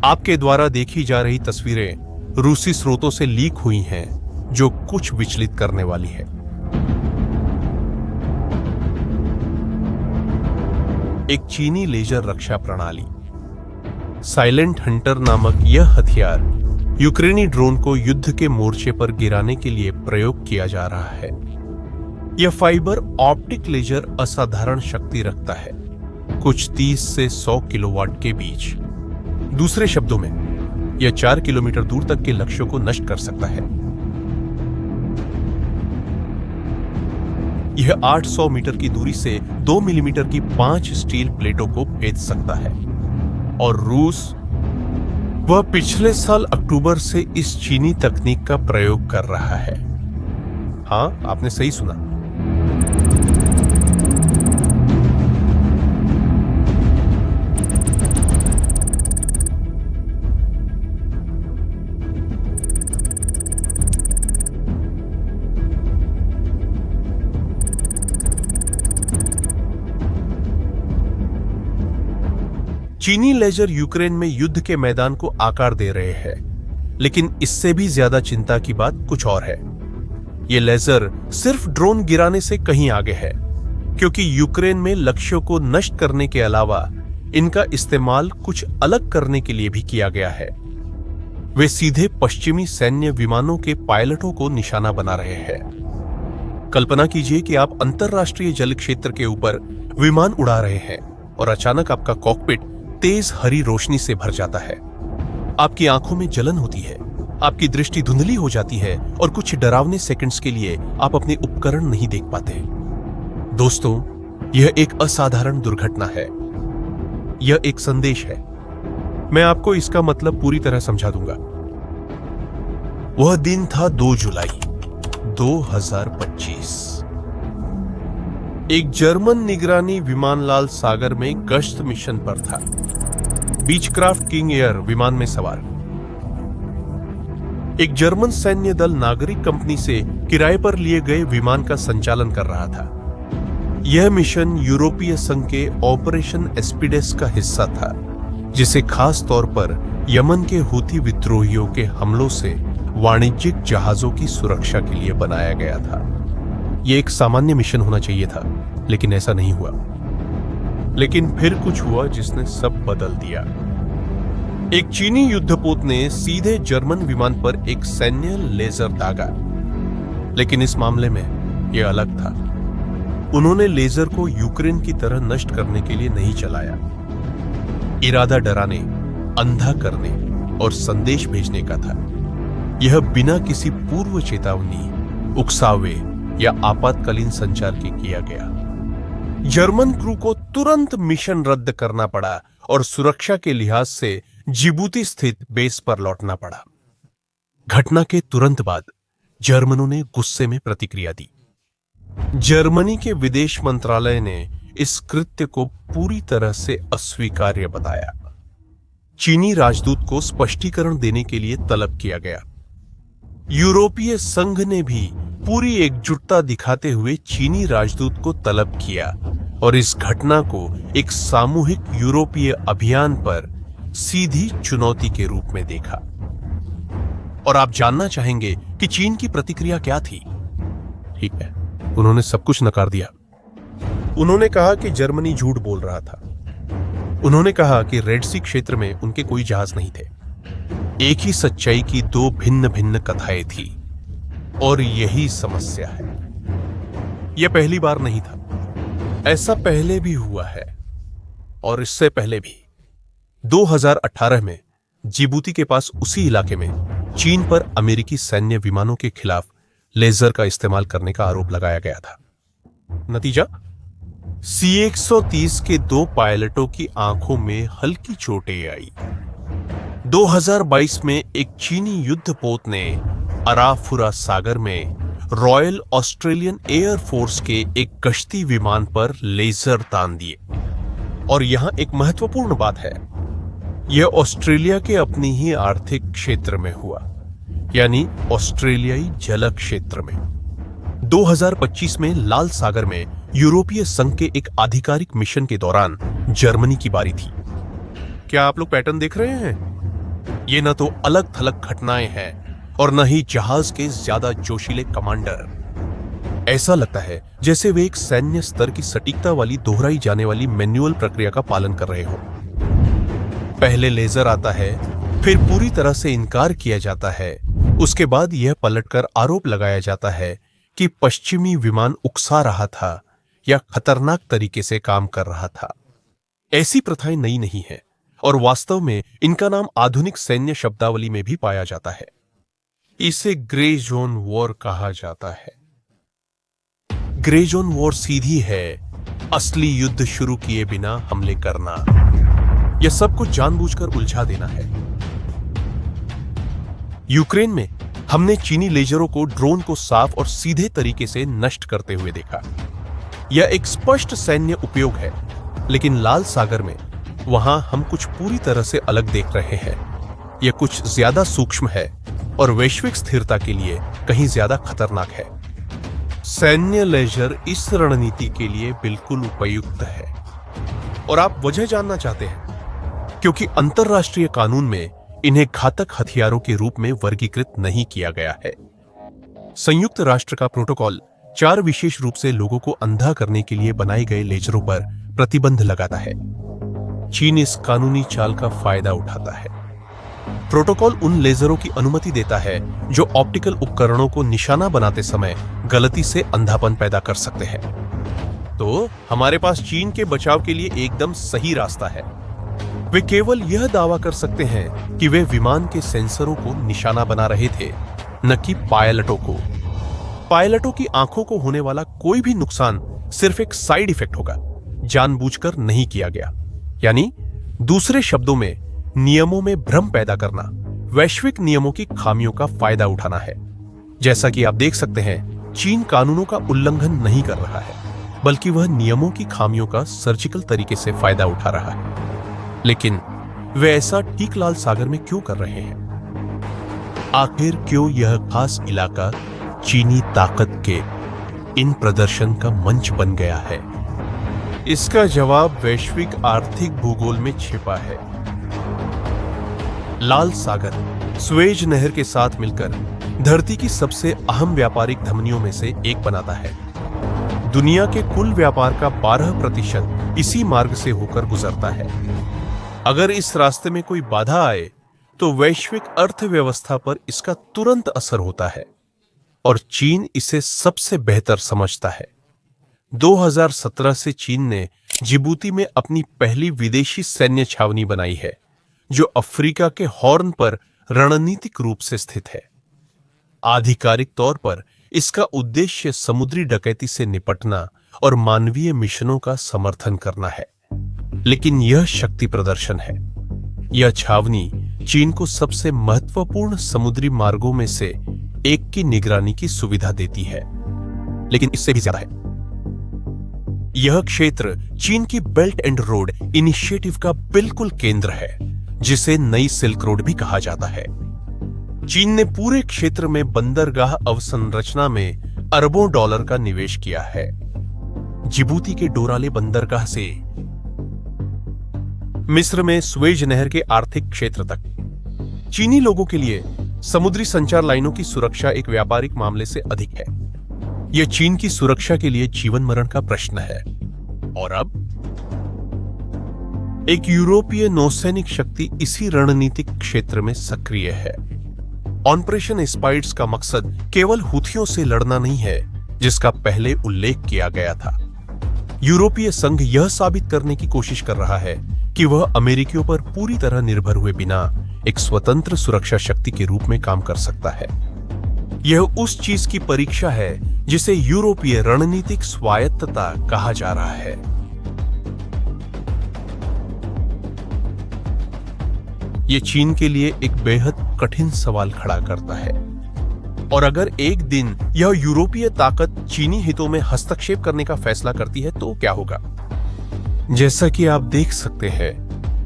आपके द्वारा देखी जा रही तस्वीरें रूसी स्रोतों से लीक हुई हैं, जो कुछ विचलित करने वाली है। एक चीनी लेजर रक्षा प्रणाली साइलेंट हंटर नामक यह हथियार यूक्रेनी ड्रोन को युद्ध के मोर्चे पर गिराने के लिए प्रयोग किया जा रहा है। यह फाइबर ऑप्टिक लेजर असाधारण शक्ति रखता है, कुछ 30 से 100 किलोवाट के बीच। दूसरे शब्दों में, यह 4 किलोमीटर दूर तक के लक्ष्यों को नष्ट कर सकता है। यह 800 मीटर की दूरी से 2 मिलीमीटर की 5 स्टील प्लेटों को भेद सकता है। और रूस वह पिछले साल अक्टूबर से इस चीनी तकनीक का प्रयोग कर रहा है। हां, आपने सही सुना। चीनी लेजर यूक्रेन में युद्ध के मैदान को आकार दे रहे हैं, लेकिन इससे भी ज्यादा चिंता की बात कुछ और है। यह लेजर सिर्फ ड्रोन गिराने से कहीं आगे है, क्योंकि यूक्रेन में लक्ष्यों को नष्ट करने के अलावा इनका इस्तेमाल कुछ अलग करने के लिए भी किया गया है। वे सीधे पश्चिमी सैन्य विमानों के पायलटों को निशाना बना रहे हैं। कल्पना कीजिए कि आप अंतरराष्ट्रीय जल क्षेत्र के ऊपर विमान उड़ा रहे हैं और अचानक आपका कॉकपिट तेज हरी रोशनी से भर जाता है। आपकी आंखों में जलन होती है, आपकी दृष्टि धुंधली हो जाती है और कुछ डरावने सेकंड्स के लिए आप अपने उपकरण नहीं देख पाते। दोस्तों, यह एक असाधारण दुर्घटना है। यह एक संदेश है। मैं आपको इसका मतलब पूरी तरह समझा दूंगा। वह दिन था 2 जुलाई 2025। एक जर्मन निगरानी विमान लाल सागर में गश्त मिशन पर था। बीचक्राफ्ट किंग एयर विमान में सवार एक जर्मन सैन्य दल नागरिक कंपनी से किराए पर लिए गए विमान का संचालन कर रहा था। यह मिशन यूरोपीय संघ के ऑपरेशन एस्पिडेस का हिस्सा था, जिसे खास तौर पर यमन के हूथी विद्रोहियों के हमलों से वाणिज्यिक जहाजों की सुरक्षा के लिए बनाया गया था। यह एक सामान्य मिशन होना चाहिए था, लेकिन ऐसा नहीं हुआ। लेकिन फिर कुछ हुआ जिसने सब बदल दिया। एक चीनी युद्धपोत ने सीधे जर्मन विमान पर एक सैन्य लेजर दागा, लेकिन इस मामले में यह अलग था। उन्होंने लेजर को यूक्रेन की तरह नष्ट करने के लिए नहीं चलाया। इरादा डराने, अंधा करने और संदेश भेजने का था। यह बिना किसी पूर्व चेतावनी, उकसावे या आपातकालीन संचार के किया गया। जर्मन क्रू को तुरंत मिशन रद्द करना पड़ा और सुरक्षा के लिहाज से जिबूती स्थित बेस पर लौटना पड़ा। घटना के तुरंत बाद जर्मनों ने गुस्से में प्रतिक्रिया दी। जर्मनी के विदेश मंत्रालय ने इस कृत्य को पूरी तरह से अस्वीकार्य बताया। चीनी राजदूत को स्पष्टीकरण देने के लिए तलब किया गया। यूरोपीय संघ ने भी पूरी एकजुटता दिखाते हुए चीनी राजदूत को तलब किया और इस घटना को एक सामूहिक यूरोपीय अभियान पर सीधी चुनौती के रूप में देखा। और आप जानना चाहेंगे कि चीन की प्रतिक्रिया क्या थी? ठीक है, उन्होंने सब कुछ नकार दिया। उन्होंने कहा कि जर्मनी झूठ बोल रहा था। उन्होंने कहा कि रेड सी क्षेत्र में उनके कोई जहाज नहीं थे। एक ही सच्चाई की 2 भिन्न भिन्न कथाएं थी, और यही समस्या है। यह पहली बार नहीं था, ऐसा पहले भी हुआ है, और इससे पहले भी 2018 में जिबूती के पास उसी इलाके में चीन पर अमेरिकी सैन्य विमानों के खिलाफ लेजर का इस्तेमाल करने का आरोप लगाया गया था। नतीजा, C-130 के 2 पायलटों की आंखों में हल्की चोटें आई। 2022 में एक चीनी युद्धपोत ने अराफुरा सागर में रॉयल ऑस्ट्रेलियन एयर फोर्स के एक गश्ती विमान पर लेजर तान दिए। और यहां एक महत्वपूर्ण बात है, यह ऑस्ट्रेलिया के अपनी ही आर्थिक क्षेत्र में हुआ, यानी ऑस्ट्रेलियाई जल क्षेत्र में। 2025 में लाल सागर में यूरोपीय संघ के एक आधिकारिक मिशन के दौरान जर्मनी की बारी थी। क्या आप लोग पैटर्न देख रहे हैं? ये न तो अलग थलग घटनाएं हैं और न ही जहाज के ज्यादा जोशीले कमांडर। ऐसा लगता है जैसे वे एक सैन्य स्तर की सटीकता वाली दोहराई जाने वाली मैन्युअल प्रक्रिया का पालन कर रहे हो। पहले लेजर आता है, फिर पूरी तरह से इनकार किया जाता है, उसके बाद यह पलटकर आरोप लगाया जाता है कि पश्चिमी विमान उकसा रहा था या खतरनाक तरीके से काम कर रहा था। ऐसी प्रथाएं नई नहीं है और वास्तव में इनका नाम आधुनिक सैन्य शब्दावली में भी पाया जाता है। इसे ग्रे जोन वॉर कहा जाता है। ग्रे जोन वॉर सीधी है असली युद्ध शुरू किए बिना हमले करना। यह सब कुछ जानबूझकर उलझा देना है। यूक्रेन में हमने चीनी लेजरों को ड्रोन को साफ और सीधे तरीके से नष्ट करते हुए देखा। यह एक स्पष्ट सैन्य उपयोग है, लेकिन लाल सागर में वहां हम कुछ पूरी तरह से अलग देख रहे हैं। यह कुछ ज्यादा सूक्ष्म है और वैश्विक स्थिरता के लिए कहीं ज्यादा खतरनाक है। सैन्य लेजर इस रणनीति के लिए बिल्कुल उपयुक्त है। और आप वजह जानना चाहते हैं, क्योंकि अंतरराष्ट्रीय कानून में इन्हें घातक हथियारों के रूप में वर्गीकृत नहीं किया गया है। संयुक्त राष्ट्र का प्रोटोकॉल 4 विशेष रूप से लोगों को अंधा करने के लिए बनाए गए लेजरों पर प्रतिबंध लगाता है। चीन इस कानूनी चाल का फायदा उठाता है। प्रोटोकॉल उन लेजरों की अनुमति देता है जो ऑप्टिकल उपकरणों को निशाना बनाते समय गलती से अंधापन पैदा कर सकते हैं। तो हमारे पास चीन के बचाव के लिए एकदम सही रास्ता है। वे केवल यह दावा कर सकते हैं कि वे विमान के सेंसरों को निशाना बना रहे थे, न कि पायलटों को। पायलटों की आंखों को होने वाला कोई भी नुकसान सिर्फ एक साइड इफेक्ट होगा, जानबूझकर नहीं किया गया। यानी दूसरे शब्दों में, नियमों में भ्रम पैदा करना, वैश्विक नियमों की खामियों का फायदा उठाना है। जैसा कि आप देख सकते हैं, चीन कानूनों का उल्लंघन नहीं कर रहा है, बल्कि वह नियमों की खामियों का सर्जिकल तरीके से फायदा उठा रहा है। लेकिन वे ऐसा ठीक लाल सागर में क्यों कर रहे हैं? आखिर क्यों यह खास इलाका चीनी ताकत के इन प्रदर्शन का मंच बन गया है? इसका जवाब वैश्विक आर्थिक भूगोल में छिपा है। लाल सागर स्वेज नहर के साथ मिलकर धरती की सबसे अहम व्यापारिक धमनियों में से एक बनाता है। दुनिया के कुल व्यापार का 12% इसी मार्ग से होकर गुजरता है। अगर इस रास्ते में कोई बाधा आए तो वैश्विक अर्थव्यवस्था पर इसका तुरंत असर होता है, और चीन इसे सबसे बेहतर समझता है। 2017 से चीन ने जिबूती में अपनी पहली विदेशी सैन्य छावनी बनाई है, जो अफ्रीका के हॉर्न पर रणनीतिक रूप से स्थित है। आधिकारिक तौर पर इसका उद्देश्य समुद्री डकैती से निपटना और मानवीय मिशनों का समर्थन करना है। लेकिन यह शक्ति प्रदर्शन है। यह छावनी चीन को सबसे महत्वपूर्ण समुद्री मार्गों में से एक की निगरानी की सुविधा देती है, लेकिन इससे भी ज्यादा है। यह क्षेत्र चीन की बेल्ट एंड रोड इनिशिएटिव का बिल्कुल केंद्र है, जिसे नई सिल्क रोड भी कहा जाता है। चीन ने पूरे क्षेत्र में बंदरगाह अवसंरचना में अरबों डॉलर का निवेश किया है। जिबूती के डोराले बंदरगाह से मिस्र में स्वेज नहर के आर्थिक क्षेत्र तक, चीनी लोगों के लिए समुद्री संचार लाइनों की सुरक्षा एक व्यापारिक मामले से अधिक है। यह चीन की सुरक्षा के लिए जीवन मरण का प्रश्न है। और अब एक यूरोपीय नौसैनिक शक्ति इसी रणनीतिक क्षेत्र में सक्रिय है। ऑपरेशन स्पाइड्स का मकसद केवल हुथियों से लड़ना नहीं है, जिसका पहले उल्लेख किया गया था। यूरोपीय संघ यह साबित करने की कोशिश कर रहा है कि वह अमेरिकियों पर पूरी तरह निर्भर हुए बिना एक स्वतंत्र सुरक्षा शक्ति के रूप में काम कर सकता है। यह उस चीज की परीक्षा है जिसे यूरोपीय रणनीतिक स्वायत्तता कहा जा रहा है। यह चीन के लिए एक बेहद कठिन सवाल खड़ा करता है, और अगर एक दिन यह यूरोपीय ताकत चीनी हितों में हस्तक्षेप करने का फैसला करती है तो क्या होगा? जैसा कि आप देख सकते हैं,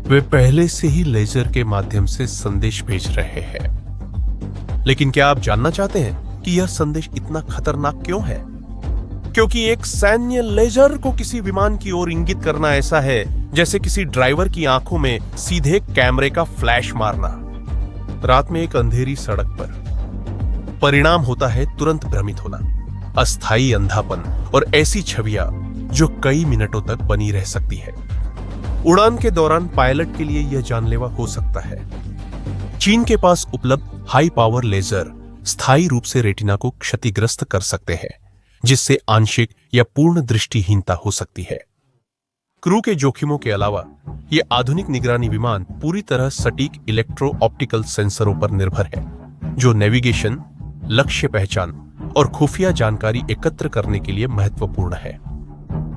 वे पहले से ही लेजर के माध्यम से संदेश भेज रहे हैं। लेकिन क्या आप जानना चाहते हैं कि यह संदेश इतना खतरनाक क्यों है? क्योंकि एक सैन्य लेजर को किसी विमान की ओर इंगित करना ऐसा है जैसे किसी ड्राइवर की आंखों में सीधे कैमरे का फ्लैश मारना। रात में एक अंधेरी सड़क पर। परिणाम होता है तुरंत भ्रमित होना, अस्थायी अंधापन और ऐसी छवियां जो कई मिनटों तक बनी रह सकती है। उड़ान के दौरान पायलट के लिए यह जानलेवा हो सकता है। चीन के पास उपलब्ध हाई पावर लेजर स्थायी रूप से रेटिना को क्षतिग्रस्त कर सकते हैं, जिससे आंशिक या पूर्ण दृष्टिहीनता हो सकती है। क्रू के जोखिमों के अलावा ये आधुनिक निगरानी विमान पूरी तरह सटीक इलेक्ट्रो ऑप्टिकल सेंसरों पर निर्भर है, जो नेविगेशन, लक्ष्य पहचान और खुफिया जानकारी एकत्र करने के लिए महत्वपूर्ण है।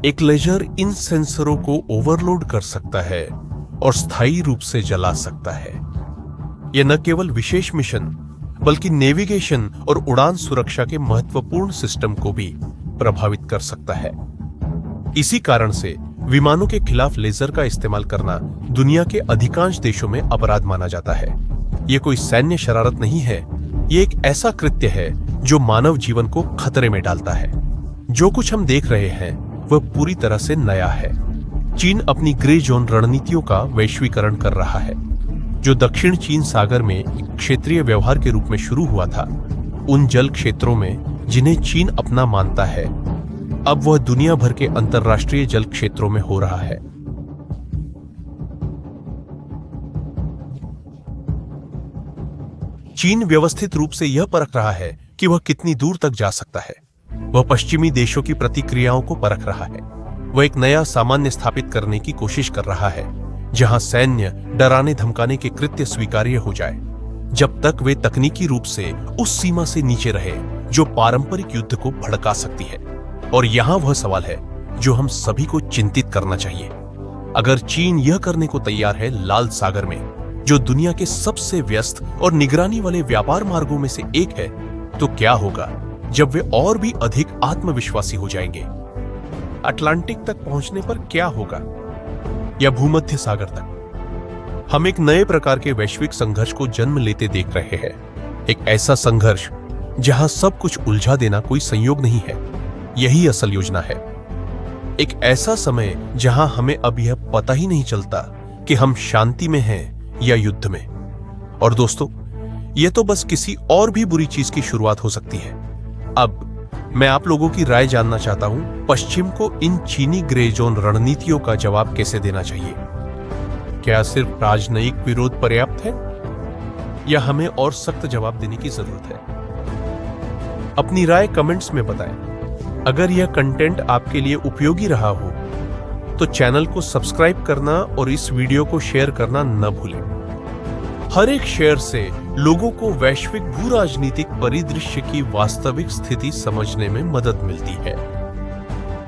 एक लेजर इन सेंसरों को ओवरलोड कर सकता है और स्थायी रूप से जला सकता है। यह न केवल विशेष मिशन बल्कि नेविगेशन और उड़ान सुरक्षा के महत्वपूर्ण सिस्टम को भी प्रभावित कर सकता है। इसी कारण से विमानों के खिलाफ लेजर का इस्तेमाल करना दुनिया के अधिकांश देशों में अपराध माना जाता है। यह कोई सैन्य शरारत नहीं है, यह एक ऐसा कृत्य है जो मानव जीवन को खतरे में डालता है। जो कुछ हम देख रहे हैं वह पूरी तरह से नया है। चीन अपनी ग्रे जोन रणनीतियों का वैश्वीकरण कर रहा है, जो दक्षिण चीन सागर में एक क्षेत्रीय व्यवहार के रूप में शुरू हुआ था। उन जल क्षेत्रों में जिन्हें चीन अपना मानता है, अब वह दुनिया भर के अंतर्राष्ट्रीय जल क्षेत्रों में हो रहा है। चीन व्यवस्थित रूप से यह परख रहा है कि वह कितनी दूर तक जा सकता है। वह पश्चिमी देशों की प्रतिक्रियाओं को परख रहा है। वह एक नया सामान्य स्थापित करने की कोशिश कर रहा है, जहां सैन्य डराने धमकाने के कृत्य स्वीकार्य हो जाए, जब तक वे तकनीकी रूप से उस सीमा से नीचे रहे जो पारंपरिक युद्ध को भड़का सकती है। और यहां वह सवाल है जो हम सभी को चिंतित करना चाहिए। अगर चीन यह करने को तैयार है लाल सागर में, जो दुनिया के सबसे व्यस्त और निगरानी वाले व्यापार मार्गों में से एक है, तो क्या होगा जब वे और भी अधिक आत्मविश्वासी हो जाएंगे? अटलांटिक तक पहुंचने पर क्या होगा, या भूमध्य सागर तक? हम एक नए प्रकार के वैश्विक संघर्ष को जन्म लेते देख रहे हैं। एक ऐसा संघर्ष जहां सब कुछ उलझा देना कोई संयोग नहीं है, यही असल योजना है। एक ऐसा समय जहां हमें अब यह पता ही नहीं चलता कि हम शांति में हैं या युद्ध में। और दोस्तों, यह तो बस किसी और भी बुरी चीज की शुरुआत हो सकती है। अब मैं आप लोगों की राय जानना चाहता हूं, पश्चिम को इन चीनी ग्रे जोन रणनीतियों का जवाब कैसे देना चाहिए? क्या सिर्फ राजनयिक विरोध पर्याप्त है, या हमें और सख्त जवाब देने की जरूरत है? अपनी राय कमेंट्स में बताएं। अगर यह कंटेंट आपके लिए उपयोगी रहा हो तो चैनल को सब्सक्राइब करना और इस वीडियो को शेयर करना न भूलें। हर एक शेयर से लोगों को वैश्विक भू राजनीतिक परिदृश्य की वास्तविक स्थिति समझने में मदद मिलती है।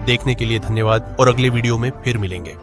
देखने के लिए धन्यवाद और अगले वीडियो में फिर मिलेंगे।